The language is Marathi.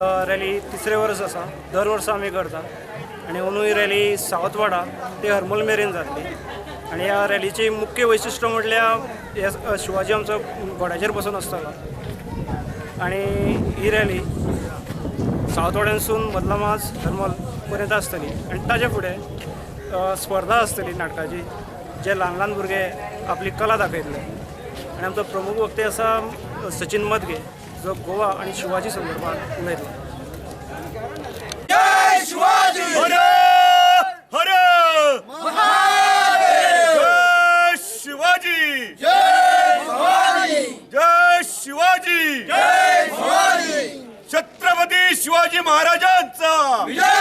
रॅली तिसरे वर्स आसा. दर वर्सा आमी करता आणि अंदूय रॅली सावथवाडा ते हरमल मेरेन जातली. आणि ह्या रॅलीची मुख्य वैशिष्ट्य म्हटल्यार हे शिवाजी आमचो घोड्याचेर बसून आसतालो आणि ही रॅली सावथवाड्यानसून मदलामाज हरमल पर्यंत आसतली. आणि ताजे फुडें स्पर्धा आसतली नाटकाची, जे ल्हान ल्हान भुरगे आपली कला दाखयतले. आणि आमचो प्रमुख वक्ते आसा सचिन मदगे, जो गोवा आणि शिवाजी संदर्भात उलयतलो. जय शिवाजी, हर हर जय शिवाजी, जय भवानी, जय शिवाजी, जय भवानी, छत्रपती शिवाजी महाराजांचा विजय